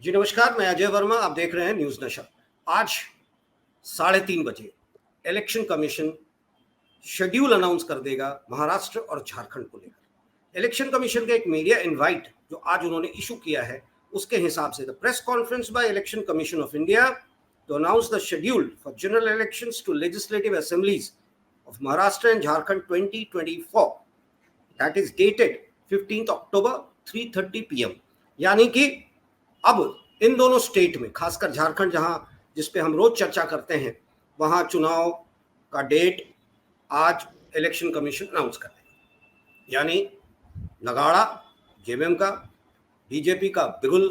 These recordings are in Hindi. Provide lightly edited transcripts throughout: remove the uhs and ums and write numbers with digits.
जी नमस्कार, मैं अजय वर्मा। आप देख रहे हैं न्यूज नशा। आज 3:30 बजे इलेक्शन कमीशन शेड्यूल अनाउंस कर देगा महाराष्ट्र और झारखंड को लेकर। इलेक्शन कमीशन का एक मीडिया इनवाइट जो आज उन्होंने इशू किया है, उसके हिसाब से the press conference by election commission of India to announce the schedule for general elections to legislative assemblies of Maharashtra and Jharkhand 2024 that is dated 15 October 3:30 PM। यानी कि अब इन दोनों स्टेट में, खासकर झारखंड जहां जिस पे हम रोज चर्चा करते हैं, वहां चुनाव का डेट आज इलेक्शन कमीशन अनाउंस कर देगा। यानी नगाड़ा जेएमएम का, बीजेपी का बिगुल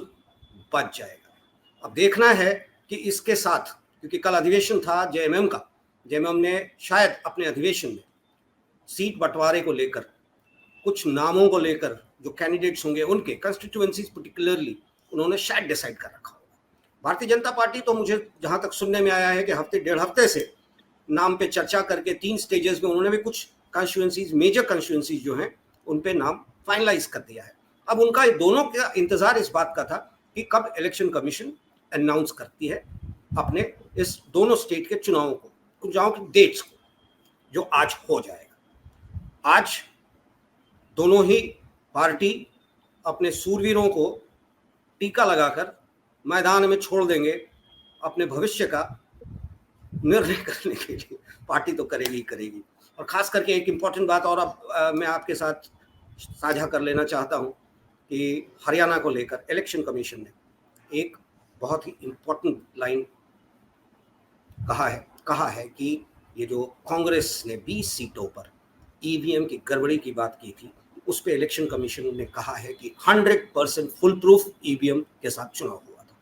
बज जाएगा। अब देखना है कि इसके साथ, क्योंकि कल अधिवेशन था जेएमएम का, जेएमएम ने शायद अपने अधिवेशन में सीट बंटवारे को लेकर, कुछ नामों को लेकर जो कैंडिडेट्स होंगे उनके कंस्टिट्यूएंसीज पर्टिकुलरली उन्होंने शायद डिसाइड कर रखा होगा। भारतीय जनता पार्टी तो मुझे जहां तक सुनने में आया है कि हफ्ते डेढ़ हफ्ते से नाम पे चर्चा करके 3 स्टेजेस में उन्होंने भी कुछ कंस्टिट्यूएंसीज, मेजर कंस्टिट्यूएंसीज जो हैं, उन पे नाम फाइनलाइज कर दिया है। अब उनका दोनों का इंतजार इस बात का था कि कब इलेक्शन कमीशन अनाउंस करती है अपने इस दोनों स्टेट के चुनावों की डेट्स को, जो आज हो जाएगा। आज दोनों ही पार्टी अपने सूरवीरों को टीका लगाकर मैदान में छोड़ देंगे अपने भविष्य का निर्णय करने के लिए। पार्टी तो करेगी ही करेगी। और खास करके एक इम्पॉर्टेंट बात और अब मैं आपके साथ साझा कर लेना चाहता हूं कि हरियाणा को लेकर इलेक्शन कमीशन ने एक बहुत ही इम्पॉर्टेंट लाइन कहा है कि ये जो कांग्रेस ने 20 सीटों पर ईवीएम की गड़बड़ी की बात की थी, उस पे इलेक्शन कमीशन ने कहा है कि 100% फुल प्रूफ ईवीएम के साथ चुनाव हुआ था।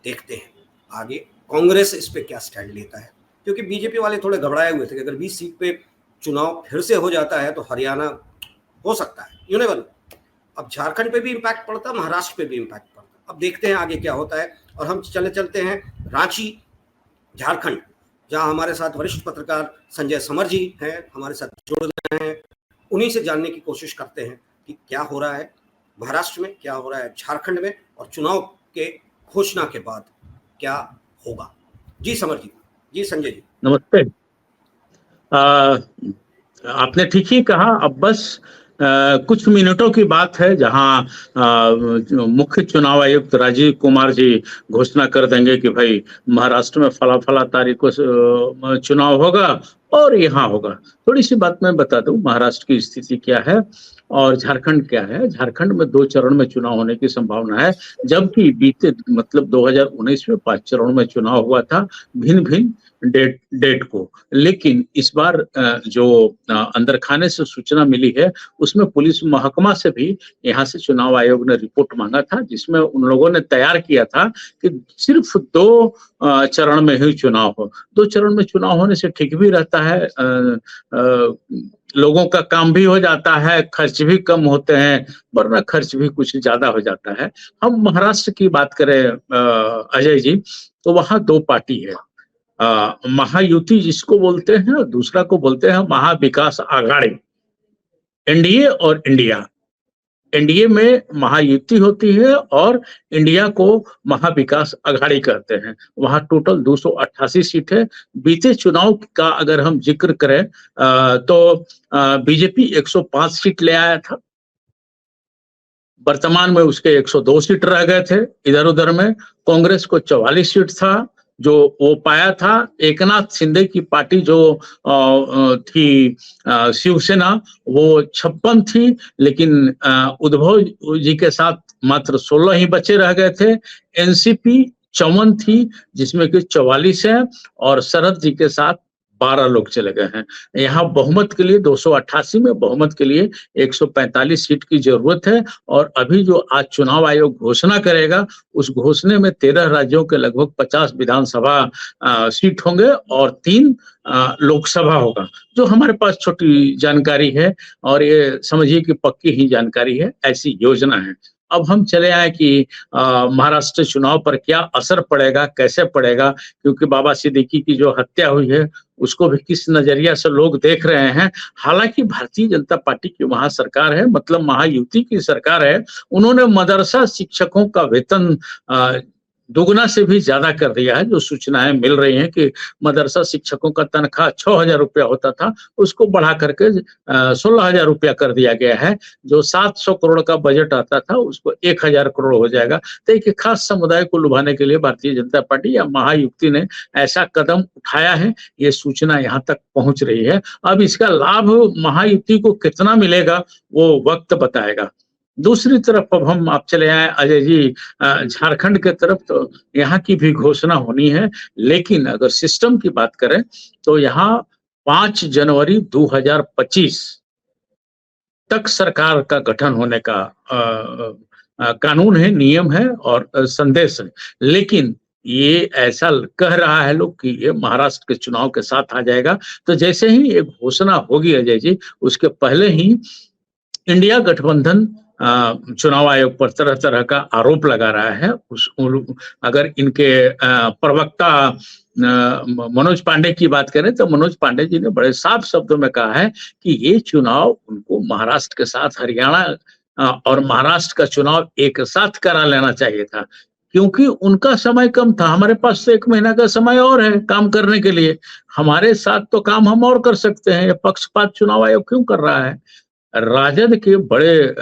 देखते हैं आगे कांग्रेस इस पे क्या स्टैंड लेता है, क्योंकि बीजेपी वाले थोड़े घबराए हुए थे कि अगर 20 सीट पे चुनाव फिर से हो जाता है तो हरियाणा हो सकता है, यू नेवर नो। अब झारखंड पे भी इम्पैक्ट पड़ता, महाराष्ट्र पे भी इम्पैक्ट पड़ता। अब देखते हैं आगे क्या होता है। और हम चलते हैं रांची, झारखंड, जहाँ हमारे साथ वरिष्ठ पत्रकार संजय समर जी हैं, हमारे साथ जुड़ रहे हैं। उन्हीं से जानने की कोशिश करते हैं कि क्या हो रहा है महाराष्ट्र में, क्या हो रहा है झारखंड में, और चुनाव के घोषणा के बाद क्या होगा। जी समर जी। जी संजय जी नमस्ते। आपने ठीक ही कहा। अब बस कुछ मिनटों की बात है जहां मुख्य चुनाव आयुक्त राजीव कुमार जी घोषणा कर देंगे कि भाई महाराष्ट्र में फला तारीख को चुनाव होगा और यहाँ होगा। थोड़ी सी बात मैं बता दूं महाराष्ट्र की स्थिति क्या है और झारखंड क्या है। झारखंड में 2 चरण में चुनाव होने की संभावना है, जबकि बीते 2019 में 5 चरणों में चुनाव हुआ था, भिन्न डेट को। लेकिन इस बार जो अंदर खाने से सूचना मिली है, उसमें पुलिस महकमा से भी यहाँ से चुनाव आयोग ने रिपोर्ट मांगा था, जिसमें उन लोगों ने तैयार किया था कि सिर्फ 2 चरण में ही चुनाव हो। 2 चरण में चुनाव होने से ठीक भी रहता है, लोगों का काम भी हो जाता है, खर्च भी कम होते हैं, वरना खर्च भी कुछ ज्यादा हो जाता है। हम महाराष्ट्र की बात करें अजय जी, तो वहाँ 2 पार्टी है, महायुति जिसको बोलते हैं, और दूसरा को बोलते हैं महाविकास आघाड़ी, एनडीए और इंडिया। एनडीए में महायुति होती है और इंडिया को महाविकास आघाड़ी कहते हैं। वहां टोटल 288 सीट है। बीते चुनाव का अगर हम जिक्र करें तो बीजेपी 105 सीट ले आया था। वर्तमान में उसके 102 सीट रह गए थे इधर उधर में। कांग्रेस को 44 सीट था जो वो पाया था। एकनाथ शिंदे की पार्टी जो थी शिवसेना, वो 56 थी, लेकिन उद्धव जी के साथ मात्र 16 ही बचे रह गए थे। एनसीपी 54 थी, जिसमें कि 44 है, और शरद जी के साथ 12 लोग चले गए हैं। यहाँ बहुमत के लिए 288 में बहुमत के लिए 145 सीट की जरूरत है। और अभी जो आज चुनाव आयोग घोषणा करेगा, उस घोषणे में 13 राज्यों के लगभग 50 विधानसभा सीट होंगे और 3 लोकसभा होगा, जो हमारे पास छोटी जानकारी है और ये समझिए कि पक्की ही जानकारी है, ऐसी योजना है। अब हम चले आए कि महाराष्ट्र चुनाव पर क्या असर पड़ेगा, कैसे पड़ेगा, क्योंकि बाबा सिद्दीकी की जो हत्या हुई है उसको भी किस नजरिया से लोग देख रहे हैं। हालांकि भारतीय जनता पार्टी की वहां सरकार है, मतलब महायुति की सरकार है, उन्होंने मदरसा शिक्षकों का वेतन दोगुना से भी ज्यादा कर दिया है। जो सूचनाएं मिल रही हैं कि मदरसा शिक्षकों का तनख्वाह 6,000 रुपया होता था, उसको बढ़ा करके 16,000 रुपया कर दिया गया है। जो 700 करोड़ का बजट आता था उसको 1,000 करोड़ हो जाएगा। तो एक खास समुदाय को लुभाने के लिए भारतीय जनता पार्टी या महायुति ने ऐसा कदम उठाया है, ये सूचना यहाँ तक पहुंच रही है। अब इसका लाभ महायुति को कितना मिलेगा वो वक्त बताएगा। दूसरी तरफ अब हम आप चले आए अजय जी झारखंड के तरफ, तो यहाँ की भी घोषणा होनी है। लेकिन अगर सिस्टम की बात करें तो यहाँ 5 जनवरी 2025 तक सरकार का गठन होने का कानून है, नियम है और संदेश है। लेकिन ये ऐसा कह रहा है लोग कि ये महाराष्ट्र के चुनाव के साथ आ जाएगा। तो जैसे ही ये घोषणा होगी अजय जी, उसके पहले ही इंडिया गठबंधन चुनाव आयोग पर तरह तरह का आरोप लगा रहा है। अगर इनके प्रवक्ता मनोज पांडे की बात करें तो मनोज पांडे जी ने बड़े साफ शब्दों में कहा है कि ये चुनाव उनको महाराष्ट्र के साथ हरियाणा और महाराष्ट्र का चुनाव एक साथ करा लेना चाहिए था, क्योंकि उनका समय कम था। हमारे पास तो 1 महीना का समय और है काम करने के लिए, हमारे साथ तो काम हम और कर सकते हैं। ये पक्षपात चुनाव आयोग क्यों कर रहा है? राजद के बड़े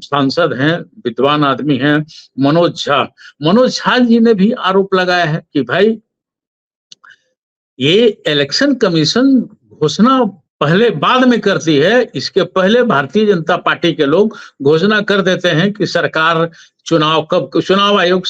सांसद हैं, विद्वान आदमी हैं मनोज झा जी ने भी आरोप लगाया है कि भाई ये इलेक्शन कमीशन घोषणा पहले बाद में करती है, इसके पहले भारतीय जनता पार्टी के लोग घोषणा कर देते हैं कि सरकार चुनाव आयोग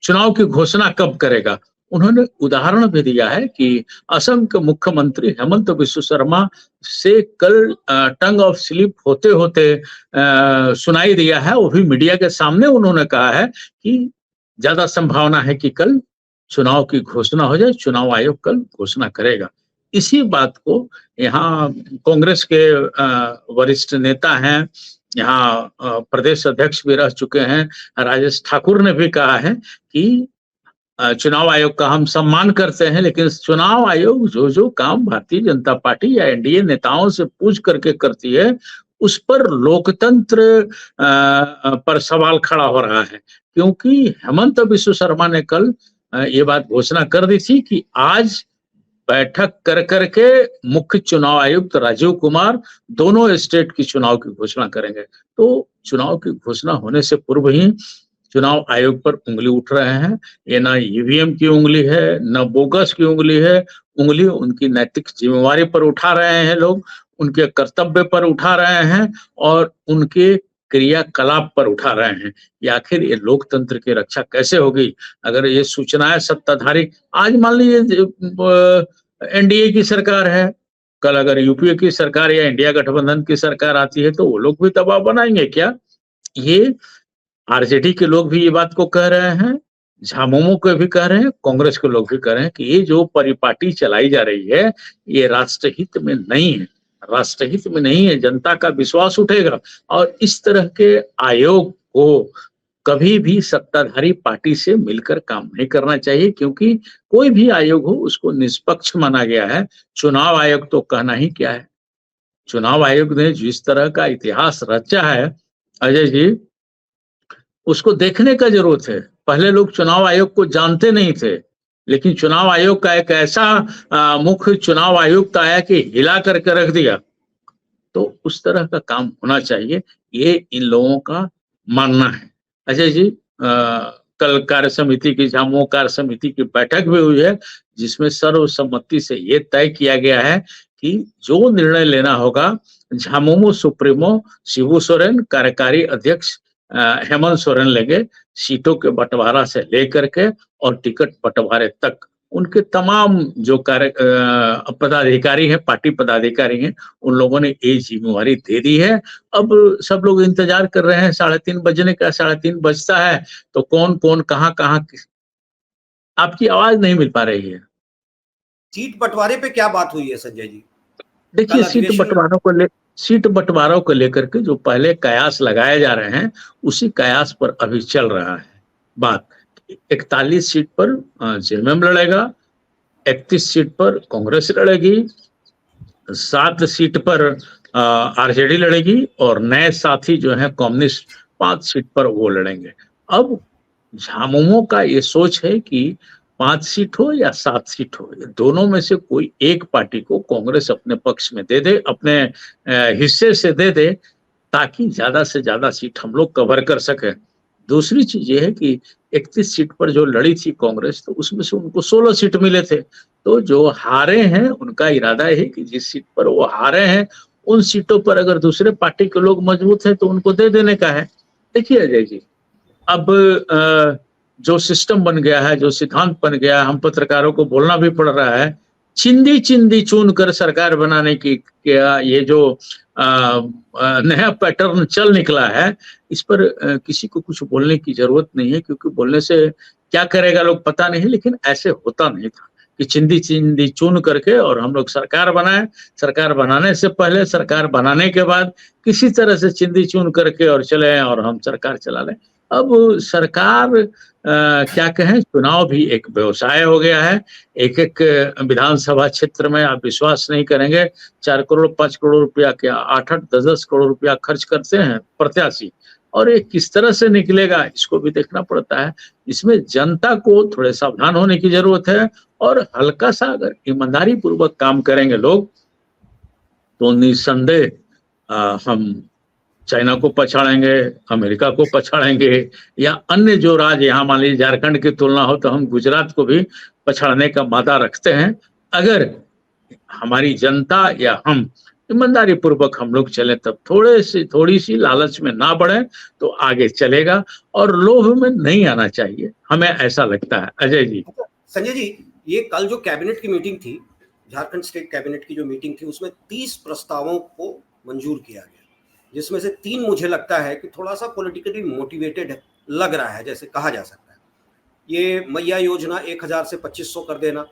चुनाव की घोषणा कब करेगा। उन्होंने उदाहरण भी दिया है कि असम के मुख्यमंत्री हेमंत बिस्व शर्मा से कल टंग ऑफ स्लिप होते होते सुनाई दिया है। वो भी मीडिया के सामने उन्होंने कहा है कि ज्यादा संभावना है कि कल चुनाव की घोषणा हो जाए, चुनाव आयोग कल घोषणा करेगा। इसी बात को यहाँ कांग्रेस के वरिष्ठ नेता हैं, यहाँ प्रदेश अध्यक्ष भी रह चुके हैं राजेश ठाकुर ने भी कहा है कि चुनाव आयोग का हम सम्मान करते हैं, लेकिन चुनाव आयोग जो काम भारतीय जनता पार्टी या एनडीए नेताओं से पूछ करके करती है उस पर लोकतंत्र पर सवाल खड़ा हो रहा है। क्योंकि हेमंत बिस्व शर्मा ने कल ये बात घोषणा कर दी थी कि आज बैठक कर करके मुख्य चुनाव आयुक्त राजीव कुमार दोनों स्टेट की चुनाव की घोषणा करेंगे। तो चुनाव की घोषणा होने से पूर्व ही चुनाव आयोग पर उंगली उठ रहे हैं। ये ना ईवीएम की उंगली है, न बोगस की उंगली है, उंगली उनकी नैतिक जिम्मेवारी पर उठा रहे हैं लोग, उनके कर्तव्य पर उठा रहे हैं और उनके क्रियाकलाप पर उठा रहे हैं। ये आखिर ये लोकतंत्र की रक्षा कैसे होगी अगर ये सूचनाएं सत्ताधारी, आज मान लीजिए एनडीए की सरकार है, कल अगर यूपीए की सरकार या इंडिया गठबंधन की सरकार आती है तो वो लोग भी दबाव बनाएंगे क्या? ये आरजेडी के लोग भी ये बात को कह रहे हैं, झामुमो के भी कह रहे हैं, कांग्रेस के लोग भी कह रहे हैं कि ये जो परिपाटी चलाई जा रही है ये राष्ट्रहित में नहीं है, राष्ट्रहित में नहीं है। जनता का विश्वास उठेगा और इस तरह के आयोग को कभी भी सत्ताधारी पार्टी से मिलकर काम नहीं करना चाहिए, क्योंकि कोई भी आयोग हो उसको निष्पक्ष माना गया है। चुनाव आयोग तो कहना ही क्या है, चुनाव आयोग ने जिस तरह का इतिहास रचा है अजय जी, उसको देखने का जरूरत है। पहले लोग चुनाव आयोग को जानते नहीं थे, लेकिन चुनाव आयोग का एक ऐसा मुख्य चुनाव आयुक्त आया कि हिला करके रख दिया। तो उस तरह का काम होना चाहिए, ये इन लोगों का मानना है। अजय जी कल कार्य समिति की, झामुमो कार्य समिति की बैठक भी हुई है, जिसमें सर्वसम्मति से ये तय किया गया है कि जो निर्णय लेना होगा, झामुमो सुप्रीमो शिबू सोरेन, कार्यकारी अध्यक्ष हेमंत सोरेन लेंगे। सीटों के बंटवारा से लेकर के और टिकट बंटवारे तक उनके तमाम जो पदाधिकारी हैं, पार्टी पदाधिकारी हैं, उन लोगों ने ये जिम्मेवारी दे दी है। अब सब लोग इंतजार कर रहे हैं 3:30 बजने का। 3:30 बजता है तो कौन कौन कहाँ कहाँ, आपकी आवाज नहीं मिल पा रही है। सीट बंटवारे पे क्या बात हुई है संजय जी? देखिए, कल अधिवेशन। सीट बंटवारों को लेकर के जो पहले कयास लगाए जा रहे हैं, उसी कयास पर अभी चल रहा है बात। 41 सीट पर जेएमएम लड़ेगा, 31 सीट पर कांग्रेस लड़ेगी, 7 सीट पर आरजेडी लड़ेगी, और नए साथी जो है कम्युनिस्ट 5 सीट पर वो लड़ेंगे। अब झामुमो का ये सोच है कि 5 सीट हो या 7 सीट हो, दोनों में से कोई एक पार्टी को कांग्रेस अपने पक्ष में दे दे, अपने हिस्से से दे दे, ताकि ज्यादा से ज्यादा सीट हम लोग कवर कर सके। दूसरी चीज ये है कि 31 सीट पर जो लड़ी थी कांग्रेस, तो उसमें से उनको 16 सीट मिले थे। तो जो हारे हैं उनका इरादा है कि जिस सीट पर वो हारे हैं, उन सीटों पर अगर दूसरे पार्टी के लोग मजबूत हैं तो उनको दे देने का है। देखिए अजय जी, अब जो सिस्टम बन गया है, जो सिद्धांत बन गया है, हम पत्रकारों को बोलना भी पड़ रहा है, चिंदी चिंदी चुन कर सरकार बनाने की क्या ये जो नया पैटर्न चल निकला है, इस पर किसी को कुछ बोलने की जरूरत नहीं है, क्योंकि बोलने से क्या करेगा लोग पता नहीं। लेकिन ऐसे होता नहीं था कि चिंदी चिंदी चुन करके और हम लोग सरकार बनाए, सरकार बनाने से पहले, सरकार बनाने के बाद किसी तरह से चिंदी चुन करके और चले और हम सरकार चला लें। अब सरकार क्या कहें, चुनाव भी एक व्यवसाय हो गया है। एक एक विधानसभा क्षेत्र में आप विश्वास नहीं करेंगे, 4 करोड़ 5 करोड़ रुपया, क्या 8-8 10-10 करोड़ रुपया खर्च करते हैं प्रत्याशी, और ये किस तरह से निकलेगा इसको भी देखना पड़ता है। इसमें जनता को थोड़े सावधान होने की जरूरत है, और हल्का सा अगर ईमानदारी पूर्वक काम करेंगे लोग, तो निस्संदेह हम चाइना को पछाड़ेंगे, अमेरिका को पछाड़ेंगे, या अन्य जो राज्य, यहाँ मान लीजिए झारखंड की तुलना हो तो हम गुजरात को भी पछाड़ने का मादा रखते हैं। अगर हमारी जनता या हम ईमानदारी पूर्वक हम लोग चले, तब थोड़ी सी लालच में ना बढ़े तो आगे चलेगा, और लोभ में नहीं आना चाहिए, हमें ऐसा लगता है। अजय जी। संजय जी, ये कल जो कैबिनेट की मीटिंग थी, झारखंड स्टेट कैबिनेट की जो मीटिंग थी, उसमें 30 प्रस्तावों को मंजूर किया गया, जिसमें से 3 मुझे लगता है कि थोड़ा सा पॉलिटिकली मोटिवेटेड लग रहा है, जैसे कहा जा सकता है। ये मैया योजना 1000 से 2500 कर देना,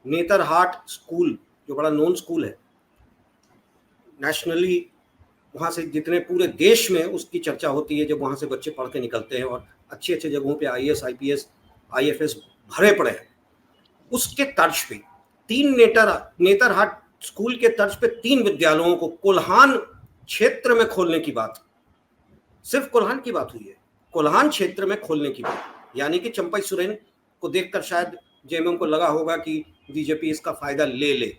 नेतरहाट स्कूल जो बड़ा नॉन स्कूल है नेशनली, वहाँ से जितने पूरे देश में उसकी चर्चा होती है, जब वहाँ से बच्चे पढ़ के निकलते हैं और अच्छी अच्छी जगहों पे IAS IPS IFS भरे पड़े हैं, उसके तर्ज पे 3 नेतरहाट स्कूल के तर्ज पे 3 विद्यालयों को कोल्हान क्षेत्र में खोलने की बात, सिर्फ कोल्हान की बात हुई है, कोल्हान क्षेत्र में खोलने की बात। यानी कि चंपई सोरेन को देखकर शायद जेएमएम को लगा होगा कि बीजेपी इसका फायदा ले ले।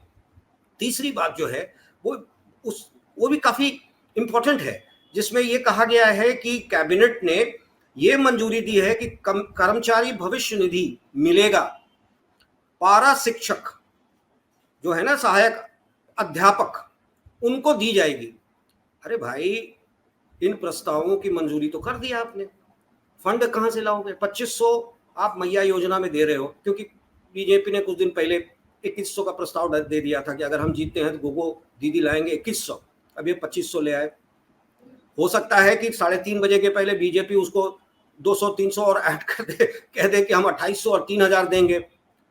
तीसरी बात जो है वो भी काफी इंपॉर्टेंट है, जिसमें यह कहा गया है कि कैबिनेट ने यह मंजूरी दी है कि कर्मचारी भविष्य निधि मिलेगा, पारा शिक्षक जो है ना, सहायक अध्यापक, उनको दी जाएगी। अरे भाई, इन प्रस्तावों की मंजूरी तो कर दिया आपने, फंड कहां से लाओगे? 2500 आप मैया योजना में दे रहे हो, क्योंकि बीजेपी ने कुछ दिन पहले 2100 का प्रस्ताव दे दिया था कि अगर हम जीतते हैं तो गोगो दीदी लाएंगे 2100, अब ये 2500 ले आए। हो सकता है कि 3:30 बजे के पहले बीजेपी उसको 200-300 और ऐड कर दे, कह दे कि हम 2800 और 3000 देंगे,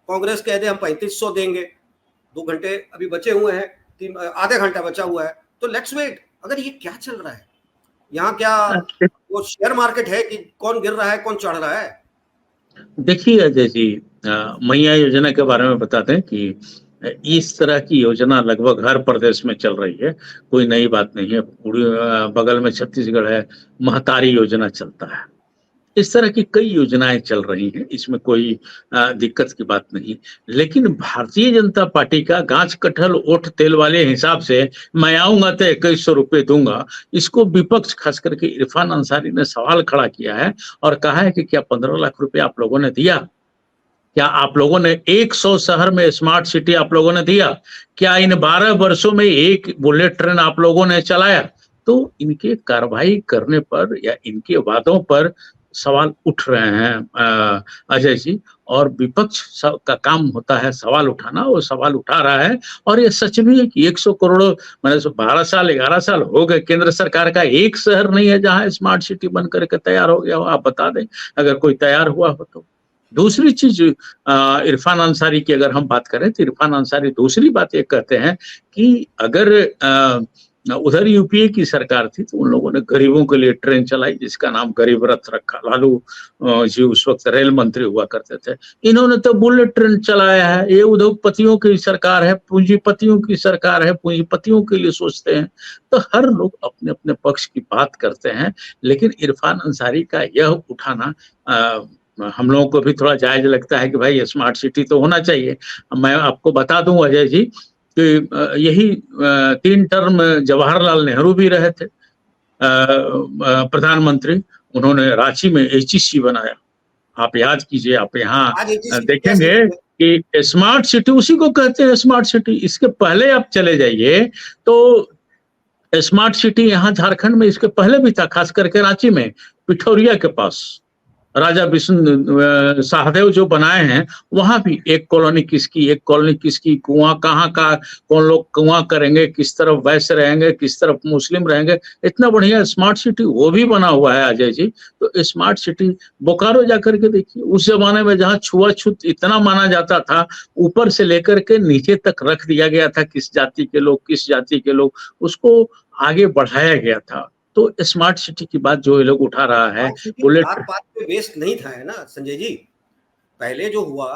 कांग्रेस कह दे हम 3500 देंगे। 2 घंटे अभी बचे हुए हैं, आधे घंटा बचा हुआ है, तो लेट्स वेट। अगर ये क्या चल रहा है यहाँ, क्या वो शेयर मार्केट है कि कौन गिर रहा है कौन चढ़ रहा है? देखिए अजय जी, मैया योजना के बारे में बताते हैं कि इस तरह की योजना लगभग हर प्रदेश में चल रही है, कोई नई बात नहीं है। बगल में छत्तीसगढ़ है, महतारी योजना चलता है। इस तरह की कई योजनाएं चल रही हैं, इसमें कोई दिक्कत की बात नहीं। लेकिन भारतीय जनता पार्टी का गांच कटहल ओठ तेल वाले हिसाब से मैं आऊंगा तो 2100 रुपये दूंगा, इसको विपक्ष खास करके इरफान अंसारी ने सवाल खड़ा किया है और कहा है कि क्या 15 लाख रुपए आप लोगों ने दिया? क्या आप लोगों ने 100 शहर में स्मार्ट सिटी आप लोगों ने दिया? क्या इन 12 वर्षों में एक बुलेट ट्रेन आप लोगों ने चलाया? तो इनके कार्रवाई करने पर या इनके वादों पर सवाल उठ रहे हैं अजय जी, और विपक्ष का काम होता है सवाल उठाना, वो सवाल उठा रहा है। और ये सच भी है कि 100 करोड़, मैंने 12 साल 11 साल हो गए केंद्र सरकार का एक शहर नहीं है जहां स्मार्ट सिटी बन करके तैयार हो गया हो। आप बता दें अगर कोई तैयार हुआ हो तो। दूसरी चीज इरफान अंसारी की अगर हम बात करें तो इरफान अंसारी दूसरी बात ये कहते हैं कि अगर उधर यूपीए की सरकार थी तो उन लोगों ने गरीबों के लिए ट्रेन चलाई जिसका नाम गरीब रथ रखा। लालू जी उस वक्त रेल मंत्री हुआ करते थे। इन्होंने तो बुलेट ट्रेन चलाया है। ये उद्योगपतियों की सरकार है, पूंजीपतियों की सरकार है, पूंजीपतियों के लिए सोचते हैं। तो हर लोग अपने अपने पक्ष की बात करते हैं, लेकिन इरफान अंसारी का यह उठाना हम लोगों को भी थोड़ा जायज लगता है कि भाई स्मार्ट सिटी तो होना चाहिए। मैं आपको बता दूं अजय जी कि यही 3 टर्म जवाहरलाल नेहरू भी रहे थे प्रधानमंत्री। उन्होंने रांची में एचईसी बनाया। आप याद कीजिए, आप यहाँ आज AGC देखेंगे कैसे? कि स्मार्ट सिटी उसी को कहते हैं स्मार्ट सिटी। इसके पहले आप चले जाइए तो स्मार्ट सिटी यहाँ झारखंड में इसके पहले भी था, खास करके रांची में पिठौरिया के पास राजा विष्णु सहदेव जो बनाए हैं वहां भी एक कॉलोनी किसकी, कुआं कहाँ का, कौन लोग कुआं करेंगे, किस तरफ वैश्य रहेंगे, किस तरफ मुस्लिम रहेंगे। इतना बढ़िया स्मार्ट सिटी वो भी बना हुआ है अजय जी। तो स्मार्ट सिटी बोकारो जाकर के देखिए, उस जमाने में जहाँ छुआछूत इतना माना जाता था, ऊपर से लेकर के नीचे तक रख दिया गया था किस जाति के लोग किस जाति के लोग, उसको आगे बढ़ाया गया था। तो स्मार्ट सिटी की बात जो ये लोग उठा रहा है, बुलेट बात बात पे बेस्ड नहीं था, है ना संजय जी। पहले जो हुआ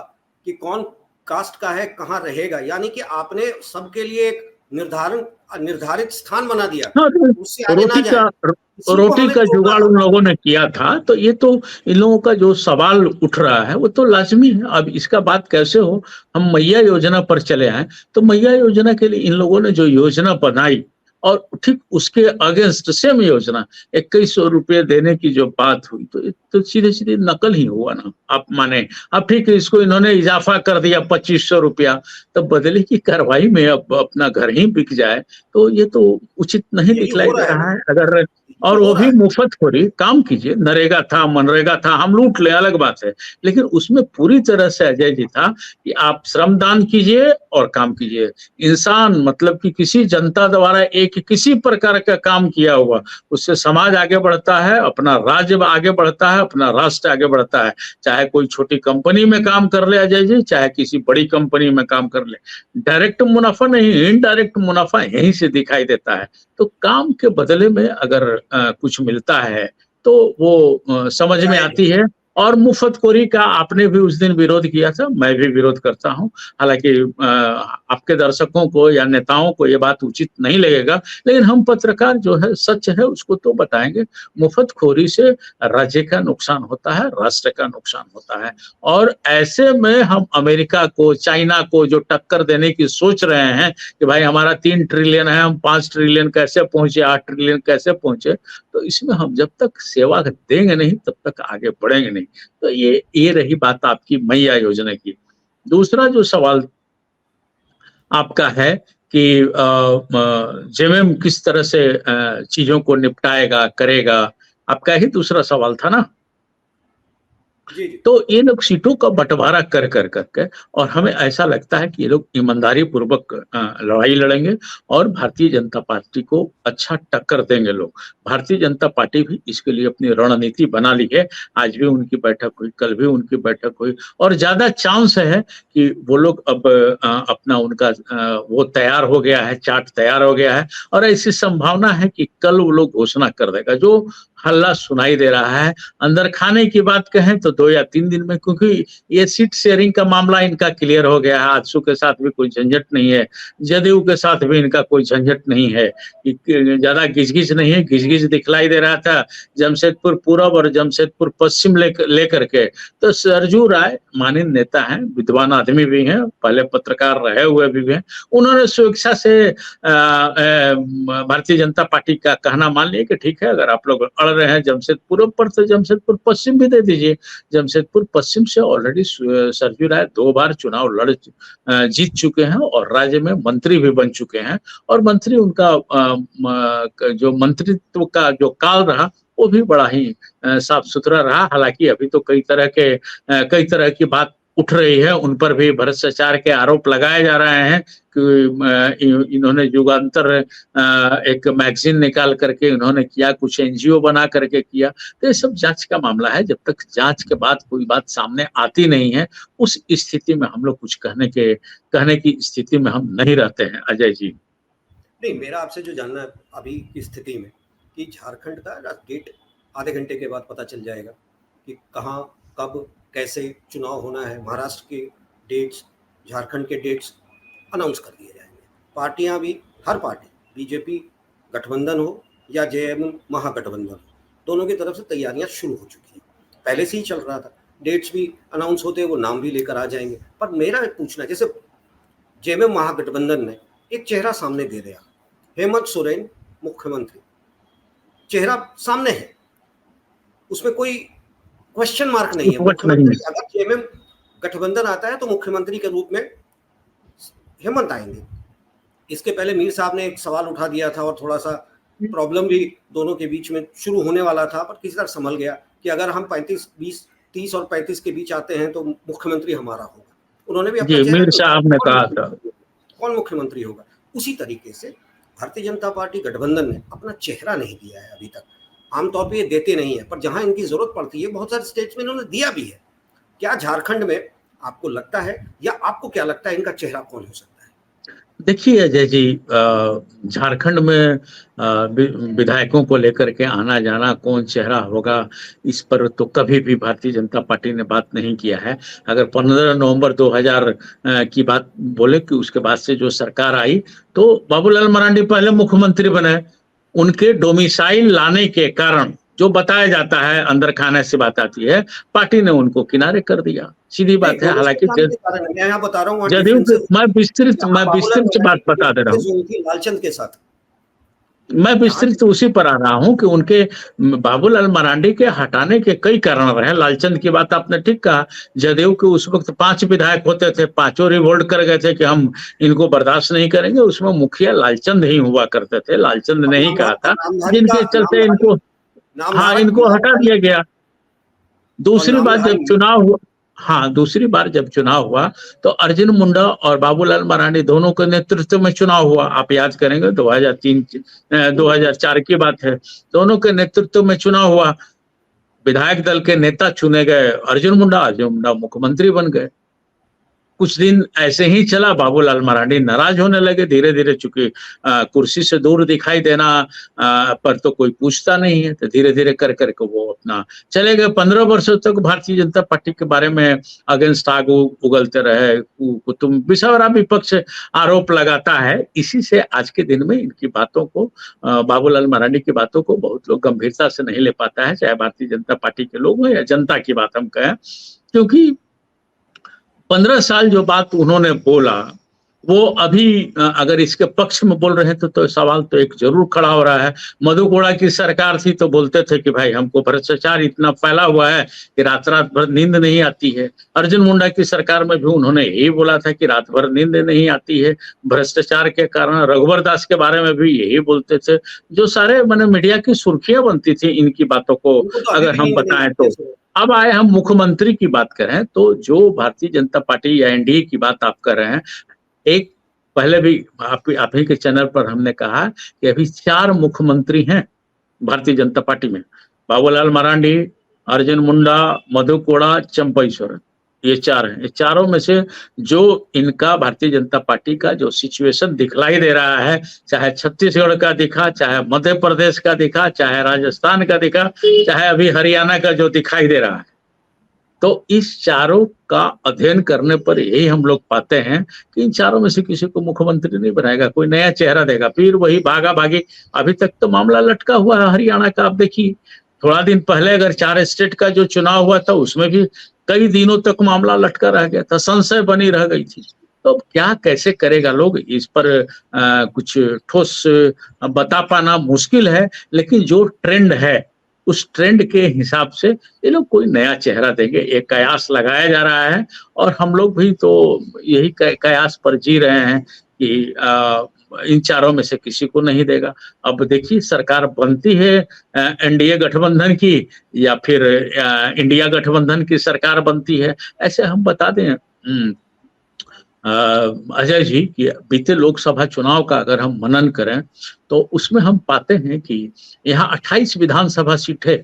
कि कौन कास्ट का है, कहाँ रहेगा, यानी कि आपने सबके लिए एक निर्धारित स्थान बना दिया। हाँ, उससे आगे ना जाए। रोटी का जुगाड़ उन लोगों ने किया था। तो ये तो इन लोगों का जो सवाल उठ रहा है वो तो लाजमी है। अब इसका बात कैसे हो, हम मैया योजना पर चले आए तो मैया योजना के लिए इन लोगों ने जो योजना बनाई और ठीक उसके अगेंस्ट सेम योजना 2100 रुपये देने की जो बात हुई, तो सीधे सीधे नकल ही हुआ ना। आप माने अब ठीक है, इसको इन्होंने इजाफा कर दिया 2500 रुपया, तब बदले की कार्रवाई में अब अपना घर ही बिक जाए तो ये तो उचित नहीं दिखलाई दे रहा है। अगर और वो भी मुफ्तखोरी, काम कीजिए, नरेगा था मनरेगा था, हम लूट ले अलग बात है, लेकिन उसमें पूरी तरह से अजय जी था कि आप श्रमदान कीजिए और काम कीजिए। इंसान मतलब कि किसी जनता द्वारा एक किसी प्रकार का काम किया हुआ, उससे समाज आगे बढ़ता है, अपना राज्य आगे बढ़ता है, अपना राष्ट्र आगे बढ़ता है। चाहे कोई छोटी कंपनी में काम कर ले अजय जी, चाहे किसी बड़ी कंपनी में काम कर ले, डायरेक्ट मुनाफा नहीं, इनडायरेक्ट मुनाफा यहीं से दिखाई देता है। तो काम के बदले में अगर कुछ मिलता है तो वो समझ में आती है। और मुफ्तखोरी का आपने भी उस दिन विरोध किया था, मैं भी विरोध करता हूं। हालांकि आपके दर्शकों को या नेताओं को ये बात उचित नहीं लगेगा, लेकिन हम पत्रकार जो है सच है उसको तो बताएंगे। मुफ्तखोरी से राज्य का नुकसान होता है, राष्ट्र का नुकसान होता है। और ऐसे में हम अमेरिका को, चाइना को जो टक्कर देने की सोच रहे हैं कि भाई हमारा 3 ट्रिलियन है, हम 5 ट्रिलियन कैसे पहुंचे, 8 ट्रिलियन कैसे पहुंचे, तो इसमें हम जब तक सेवा देंगे नहीं तब तक आगे बढ़ेंगे नहीं। तो ये रही बात आपकी मैया योजना की। दूसरा जो सवाल आपका है कि जेएमएम किस तरह से चीजों को निपटाएगा करेगा, आपका ही दूसरा सवाल था ना। तो ये लोग सीटों का बंटवारा कर करके, और हमें ऐसा लगता है कि ये लोग ईमानदारी पूर्वक लड़ाई लड़ेंगे और भारतीय जनता पार्टी को अच्छा टक्कर देंगे लोग। भारतीय जनता पार्टी भी इसके लिए अपनी रणनीति बना ली है। आज भी उनकी बैठक हुई, कल भी उनकी बैठक हुई, और ज्यादा चांस है कि वो लोग अब अपना उनका वो तैयार हो गया है, चार्ट तैयार हो गया है, और ऐसी संभावना है कि कल वो लोग घोषणा कर देगा। जो हल्ला सुनाई दे रहा है, अंदर खाने की बात कहें तो 2 या 3 दिन में, क्योंकि ये सीट शेयरिंग का मामला इनका क्लियर हो गया है। आजसू के साथ भी कोई झंझट नहीं है, जदयू के साथ भी इनका कोई झंझट नहीं है, ज्यादा घिच नहीं है। घिच दिखलाई दे रहा था जमशेदपुर पूरब और जमशेदपुर पश्चिम लेकर के। तो सरजू राय माननीय नेता हैं, विद्वान आदमी भी हैं, पहले पत्रकार रहे हुए भी हैं, उन्होंने स्वेच्छा से भारतीय जनता पार्टी का कहना मान लिया कि ठीक है, अगर आप लोग अड़ रहे हैं जमशेदपुर पर तो जमशेदपुर पश्चिम भी दे दीजिए। जमशेदपुर पश्चिम से ऑलरेडी सरजू राय 2 बार चुनाव जीत चुके हैं और राज्य में मंत्री भी बन चुके हैं, और मंत्री उनका जो मंत्रित्व का जो काल रहा वो भी बड़ा ही साफ सुथरा रहा। हालांकि अभी तो कई तरह की बात उठ रही है, उन पर भी भ्रष्टाचार के आरोप लगाए जा रहे हैं इन्होंने युगांतर एक मैगजीन निकाल करके इन्होंने किया, कुछ एनजीओ बना करके किया। तो ये सब जांच का मामला है। जब तक जांच के बाद कोई बात सामने आती नहीं है, उस स्थिति में हम लोग कुछ कहने की स्थिति में हम नहीं रहते हैं। अजय जी, नहीं, मेरा आपसे जो जानना है अभी की स्थिति में कि झारखंड का डेट आधे घंटे के बाद पता चल जाएगा कि कहाँ, कब, कैसे चुनाव होना है। महाराष्ट्र के डेट्स, झारखंड के डेट्स अनाउंस कर दिए जाएंगे। पार्टियां भी, हर पार्टी, बीजेपी गठबंधन हो या जेएमएम महागठबंधन हो, दोनों की तरफ से तैयारियां शुरू हो चुकी हैं। पहले से ही चल रहा था, डेट्स भी अनाउंस होते हैं, वो नाम भी लेकर आ जाएंगे। पर मेरा पूछना, जैसे जेएमएम महागठबंधन ने एक चेहरा सामने दे दिया, हेमंत सोरेन मुख्यमंत्री, चेहरा सामने है, उसमें कोई क्वेश्चन मार्क नहीं है। मुख्यमंत्री अगर जेएमएम गठबंधन आता है तो मुख्यमंत्री के रूप में हेमंत आएंगे। इसके पहले मीर साहब ने एक सवाल उठा दिया था और थोड़ा सा प्रॉब्लम भी दोनों के बीच में शुरू होने वाला था, पर किसी तरह संभल गया कि अगर हम 30 और 35 के बीच आते हैं तो मुख्यमंत्री हमारा होगा। उन्होंने भी अपना मीर साहब ने कहा था कौन मुख्यमंत्री होगा। उसी तरीके से भारतीय जनता पार्टी गठबंधन ने अपना चेहरा नहीं दिया है अभी तक। आमतौर पर ये देते नहीं है, पर जहां इनकी जरूरत पड़ती है बहुत सारे स्टेट्स में इन्होंने दिया भी है। क्या झारखंड में आपको लगता है, या आपको क्या लगता है इनका चेहरा कौन हो सकता है? देखिए अजय जी, झारखंड में विधायकों को लेकर के आना जाना, कौन चेहरा होगा, इस पर तो कभी भी भारतीय जनता पार्टी ने बात नहीं किया है। अगर 15 नवंबर 2000 की बात बोले कि उसके बाद से जो सरकार आई, तो बाबूलाल मरांडी पहले मुख्यमंत्री बने। उनके डोमिसाइल लाने के कारण जो बताया जाता है, अंदर खाने से बात आती है, पार्टी ने उनको किनारे कर दिया, सीधी बात है। हालांकि मैं यहाँ बता रहा हूँ, जदयू मैं विस्तृत बात बता दे रहा हूँ, लालचंद के साथ मैं विस्तृत उसी पर आ रहा हूं कि उनके बाबूलाल मरांडी के हटाने के कई कारण रहे। लालचंद की बात आपने ठीक कहा। जदयू के उस वक्त 5 विधायक होते थे, 5 रिवोल्ट कर गए थे कि हम इनको बर्दाश्त नहीं करेंगे। उसमें मुखिया लालचंद ही हुआ करते थे, लालचंद ने ही कहा था, जिनके चलते इनको इनको हटा दिया गया। दूसरी बात जब चुनाव हुआ, दूसरी बार जब चुनाव हुआ तो अर्जुन मुंडा और बाबूलाल मरांडी दोनों के नेतृत्व में चुनाव हुआ। आप याद करेंगे 2004 की बात है। दोनों के नेतृत्व में चुनाव हुआ, विधायक दल के नेता चुने गए, अर्जुन मुंडा मुख्यमंत्री बन गए। कुछ दिन ऐसे ही चला, बाबूलाल मरांडी नाराज होने लगे धीरे धीरे, चूंकि कुर्सी से दूर दिखाई देना पर तो कोई पूछता नहीं है, तो धीरे धीरे कर करके वो अपना चले गए। 15 वर्षों तक भारतीय जनता पार्टी के बारे में अगेंस्ट आग उगलते रहे। तुम बिसवरा विपक्ष आरोप लगाता है। इसी से आज के दिन में इनकी बातों को, बाबूलाल मरांडी की बातों को बहुत लोग गंभीरता से नहीं ले पाता है, चाहे भारतीय जनता पार्टी के लोग हो या जनता की बात हम कहें। क्योंकि 15 साल जो बात उन्होंने बोला, वो अभी अगर इसके पक्ष में बोल रहे हैं तो सवाल तो एक जरूर खड़ा हो रहा है। मधु कोड़ा की सरकार थी तो बोलते थे कि भाई हमको भ्रष्टाचार इतना फैला हुआ है कि रात रात भर नींद नहीं आती है। अर्जुन मुंडा की सरकार में भी उन्होंने यही बोला था कि रात भर नींद नहीं आती है भ्रष्टाचार के कारण। रघुवर दास के बारे में भी यही बोलते थे। जो सारे मैंने मीडिया की सुर्खियां बनती थी इनकी बातों को अगर हम बताएं तो। अब आए हम मुख्यमंत्री की बात करें तो जो भारतीय जनता पार्टी या एनडीए की बात आप कर रहे हैं, एक पहले भी आप ही के चैनल पर हमने कहा कि अभी 4 मुख्यमंत्री हैं भारतीय जनता पार्टी में। बाबूलाल मरांडी, अर्जुन मुंडा, मधु कोड़ा, चंपई सोरेन, ये 4 हैं। ये चारों में से जो इनका भारतीय जनता पार्टी का जो सिचुएशन दिखलाई दे रहा है, चाहे छत्तीसगढ़ का दिखा, चाहे मध्य प्रदेश का दिखा, चाहे राजस्थान का दिखा, चाहे अभी हरियाणा का जो दिखाई दे रहा है, तो इस चारों का अध्ययन करने पर यही हम लोग पाते हैं कि इन चारों में से किसी को मुख्यमंत्री नहीं बनाएगा, कोई नया चेहरा देगा, फिर वही भागा भागी। अभी तक तो मामला लटका हुआ है हरियाणा का। आप देखिए, थोड़ा दिन पहले अगर 4 स्टेट का जो चुनाव हुआ था उसमें भी कई दिनों तक मामला लटका रह गया था, संशय बनी रह गई थी। तो क्या कैसे करेगा लोग, इस पर कुछ ठोस बता पाना मुश्किल है। लेकिन जो ट्रेंड है उस ट्रेंड के हिसाब से ये लोग कोई नया चेहरा देंगे, एक कयास लगाया जा रहा है। और हम लोग भी तो यही कयास पर जी रहे हैं कि इन चारों में से किसी को नहीं देगा। अब देखिए सरकार बनती है एनडीए गठबंधन की या फिर इंडिया गठबंधन की सरकार बनती है, ऐसे हम बता दें। अजय जी कि बीते लोकसभा चुनाव का अगर हम मनन करें तो उसमें हम पाते हैं कि यहाँ 28 विधानसभा सीटें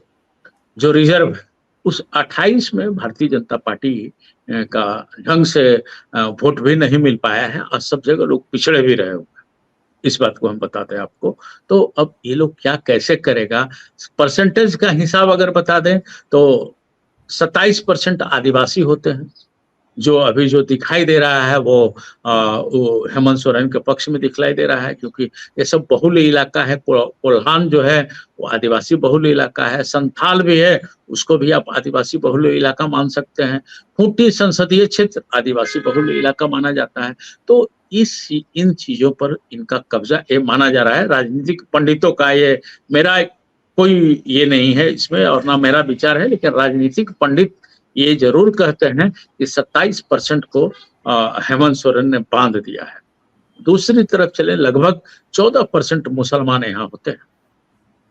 जो रिजर्व है, उस 28 में भारतीय जनता पार्टी का ढंग से वोट भी नहीं मिल पाया है और सब जगह लोग पिछड़े भी रहे हुए हैं। इस बात को हम बताते हैं आपको। तो अब ये लोग क्या कैसे करेगा, परसेंटेज का हिसाब अगर बता दें तो 27% आदिवासी होते हैं। जो अभी जो दिखाई दे रहा है वो हेमंत सोरेन के पक्ष में दिखलाई दे रहा है, क्योंकि ये सब बहुल्य इलाका है। कोल्हान जो है वो आदिवासी बहुल्य इलाका है, संथाल भी है, उसको भी आप आदिवासी बहुल्य इलाका मान सकते हैं। खूंटी संसदीय क्षेत्र आदिवासी बहुल्य इलाका माना जाता है। तो इन चीजों पर इनका कब्जा ये माना जा रहा है राजनीतिक पंडितों का। ये मेरा कोई ये नहीं है इसमें और ना मेरा विचार है, लेकिन राजनीतिक पंडित ये जरूर कहते हैं कि 27% को हेमंत सोरेन ने बांध दिया है। दूसरी तरफ चले लगभग 14% मुसलमान यहाँ होते हैं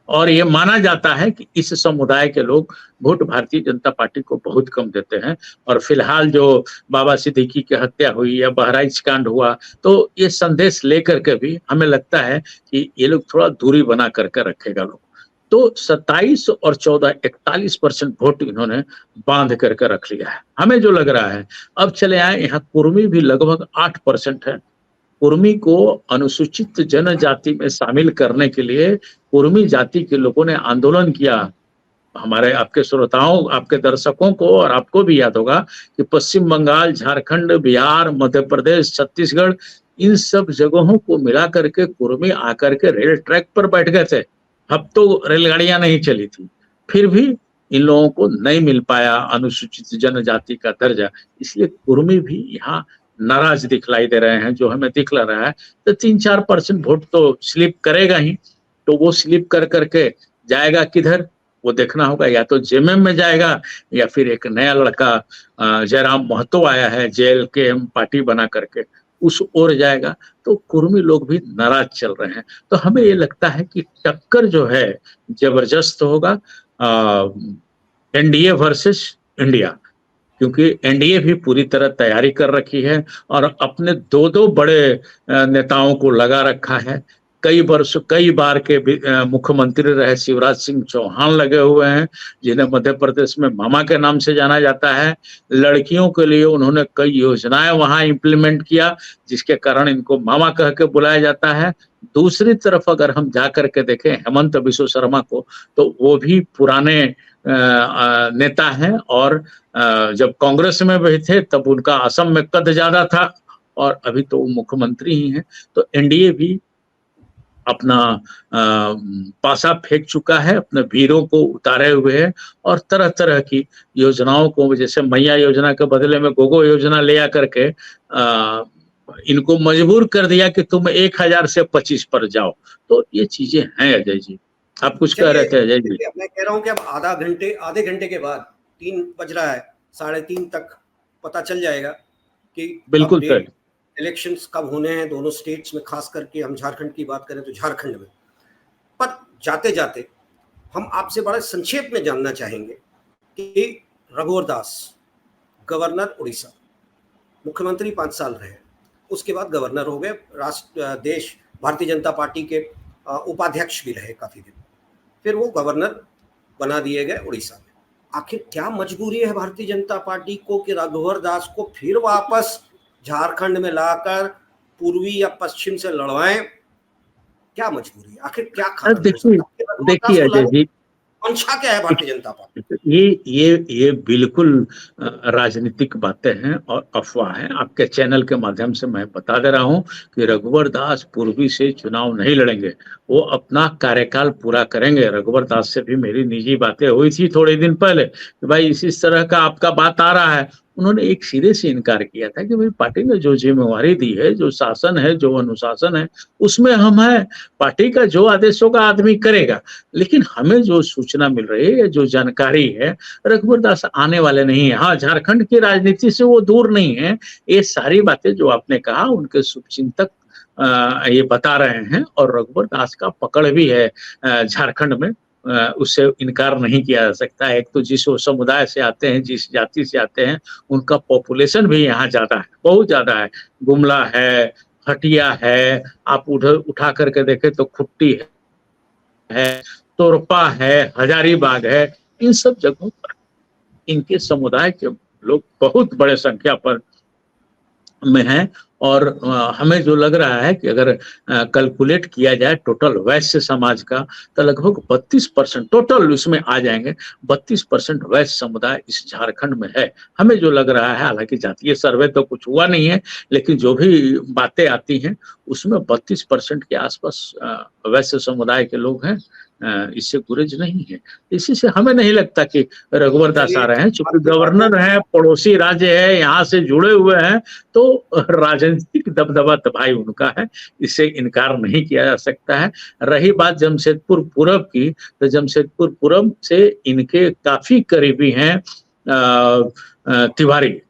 और ये माना जाता है कि इस समुदाय के लोग वोट भारतीय जनता पार्टी को बहुत कम देते हैं। और फिलहाल जो बाबा सिद्दीकी की हत्या हुई या बहराइच कांड हुआ, तो ये संदेश लेकर के भी हमें लगता है कि ये लोग थोड़ा दूरी बना करके रखेगा लोग। तो 27 और 14 41% वोट इन्होंने बांध करके रख लिया है। हमें जो लग रहा है अब चले आए यहाँ कुर्मी भी लगभग 8% है। कुर्मी को अनुसूचित जनजाति में शामिल करने के लिए कुर्मी जाति के लोगों ने आंदोलन किया। हमारे आपके श्रोताओं, आपके दर्शकों को और आपको भी याद होगा कि पश्चिम बंगाल, झारखंड, बिहार, मध्य प्रदेश, छत्तीसगढ़, इन सब जगहों को मिला करके कुर्मी आकर के रेल ट्रैक पर बैठ गए थे। अब तो रेलगाड़ियां नहीं चली थी, फिर भी इन लोगों को नहीं मिल पाया अनुसूचित जनजाति का दर्जा, इसलिए कुर्मी भी यहाँ नाराज दिखलाई दे रहे हैं। जो हमें दिख रहा है तो 3-4% वोट तो स्लिप करेगा ही। तो वो स्लिप कर करके जाएगा किधर, वो देखना होगा। या तो जेएमएम में जाएगा या फिर एक नया लड़का जयराम महतो आया है JLKM पार्टी बना करके, उस ओर जाएगा। तो कुर्मी लोग भी नाराज चल रहे हैं। तो हमें ये लगता है कि टक्कर जो है जबरदस्त होगा एनडीए वर्सेस इंडिया, क्योंकि एनडीए भी पूरी तरह तैयारी कर रखी है और अपने दो बड़े नेताओं को लगा रखा है। कई बार के मुख्यमंत्री रहे शिवराज सिंह चौहान लगे हुए हैं, जिन्हें मध्य प्रदेश में मामा के नाम से जाना जाता है। लड़कियों के लिए उन्होंने कई योजनाएं वहां इंप्लीमेंट किया, जिसके कारण इनको मामा कह के बुलाया जाता है। दूसरी तरफ अगर हम जा करके देखें हेमंत बिश्व शर्मा को, तो वो भी पुराने नेता हैं और जब कांग्रेस में भी थे तब उनका असम में कद ज्यादा था और अभी तो वो मुख्यमंत्री ही हैं। तो एनडीए भी अपना पासा फेंक चुका है, अपने वीरों को उतारे हुए है और तरह तरह की योजनाओं को, जैसे मैया योजना के बदले में गोगो योजना ले आकर के इनको मजबूर कर दिया कि तुम 1000 से 25 पर जाओ। तो ये चीजें हैं अजय जी। आप कुछ कह रहे थे अजय जी? मैं कह रहा हूँ कि अब आधे घंटे के बाद 3 बज रहा है, 3:30 तक पता चल जाएगा कि बिल्कुल सर इलेक्शंस कब होने हैं दोनों स्टेट्स में। खास करके हम झारखंड की बात करें तो झारखंड में। पर जाते जाते हम आपसे बड़ा संक्षेप में जानना चाहेंगे कि रघुवर दास गवर्नर उड़ीसा, मुख्यमंत्री 5 साल रहे, उसके बाद गवर्नर हो गए, देश भारतीय जनता पार्टी के उपाध्यक्ष भी रहे काफी दिन, फिर वो गवर्नर बना दिए गए उड़ीसा में। आखिर क्या मजबूरी है भारतीय जनता पार्टी को कि रघुवर दास को फिर वापस झारखंड में लाकर पूर्वी या पश्चिम से लड़वाएं? क्या मजबूरी है आखिर? क्या देखिए अजय जी, मंशा क्या है भारतीय जनता पार्टी? ये बिल्कुल राजनीतिक बातें हैं और अफवाह है। आपके चैनल के माध्यम से मैं बता दे रहा हूं कि रघुवर दास पूर्वी से चुनाव नहीं लड़ेंगे, वो अपना कार्यकाल पूरा करेंगे। रघुवर दास से भी मेरी निजी बातें हुई थी थोड़े दिन पहले कि भाई इस तरह का आपका बात आ रहा है। उन्होंने एक सिरे से इनकार किया था कि भाई पार्टी ने जो जिम्मेवारी दी है, जो शासन है, जो अनुशासन है, उसमें हम है, पार्टी का जो आदेश होगा आदमी करेगा। लेकिन हमें जो सूचना मिल रही है, जो जानकारी है, रघुवर दास आने वाले नहीं है। हाँ, झारखंड की राजनीति से वो दूर नहीं है। ये सारी बातें जो आपने कहा उनके शुभचिंतक ये बता रहे हैं और रघुवर दास का पकड़ भी है झारखंड में। उससे इनकार नहीं किया जा सकता है। एक तो जिस वो समुदाय से आते हैं, जिस जाति से आते हैं, उनका पॉपुलेशन भी यहाँ ज़्यादा है, बहुत ज़्यादा है। गुमला है, हटिया है, आप उधर उठा करके देखें तो खुट्टी है, तोरपा है, हजारीबाग है, इन सब जगहों पर इनके समुदाय के लोग बहुत बड़े संख्या पर में है। और हमें जो लग रहा है कि अगर कैलकुलेट किया जाए टोटल वैश्य समाज का, तो लगभग 32% टोटल इसमें आ जाएंगे। 32% वैश्य समुदाय इस झारखंड में है। हमें जो लग रहा है, हालांकि जातीय सर्वे तो कुछ हुआ नहीं है, लेकिन जो भी बातें आती हैं उसमें 32% के आसपास वैश्य समुदाय के लोग हैं। इससे गुरेज नहीं है। इसी से हमें नहीं लगता कि रघुवर दास आ रहे हैं, चूंकि गवर्नर है, पड़ोसी राज्य है, यहाँ से जुड़े हुए हैं, तो राजनीतिक दबदबा तो भाई उनका है, इससे इनकार नहीं किया जा सकता है। रही बात जमशेदपुर पूरब की, तो जमशेदपुर पूरब से इनके काफी करीबी हैं तिवारी,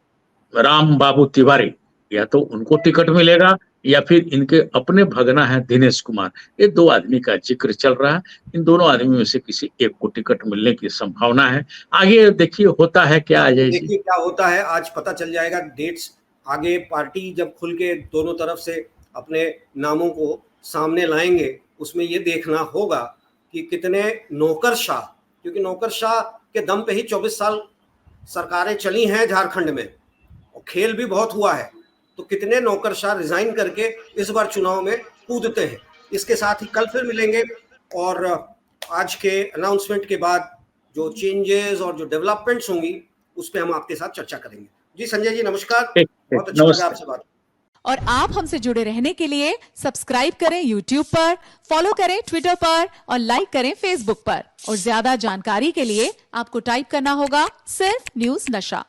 राम बाबू तिवारी। या तो उनको टिकट मिलेगा या फिर इनके अपने भगना है दिनेश कुमार। ये दो आदमी का जिक्र चल रहा है। इन दोनों आदमी में से किसी एक को टिकट मिलने की संभावना है। आगे देखिए होता है क्या अजय जी। देखिए क्या होता है, आज पता चल जाएगा डेट्स। आगे पार्टी जब खुल के दोनों तरफ से अपने नामों को सामने लाएंगे, उसमें ये देखना होगा कि कितने नौकरशाह, क्योंकि नौकरशाह के दम पे ही 24 साल सरकारें चली हैं झारखंड में और खेल भी बहुत हुआ है, तो कितने नौकरशाह रिजाइन करके इस बार चुनाव में कूदते हैं। इसके साथ ही कल फिर मिलेंगे और आज के अनाउंसमेंट के बाद जो चेंजेस और जो डेवलपमेंट्स होंगी उस पर हम आपके साथ चर्चा करेंगे। जी संजय जी नमस्कार, बहुत अच्छा लगा आपसे बात। और आप हमसे जुड़े रहने के लिए सब्सक्राइब करें YouTube पर, फॉलो करें Twitter पर और लाइक करें Facebook पर। और ज्यादा जानकारी के लिए आपको टाइप करना होगा सिर्फ न्यूज़ नशा।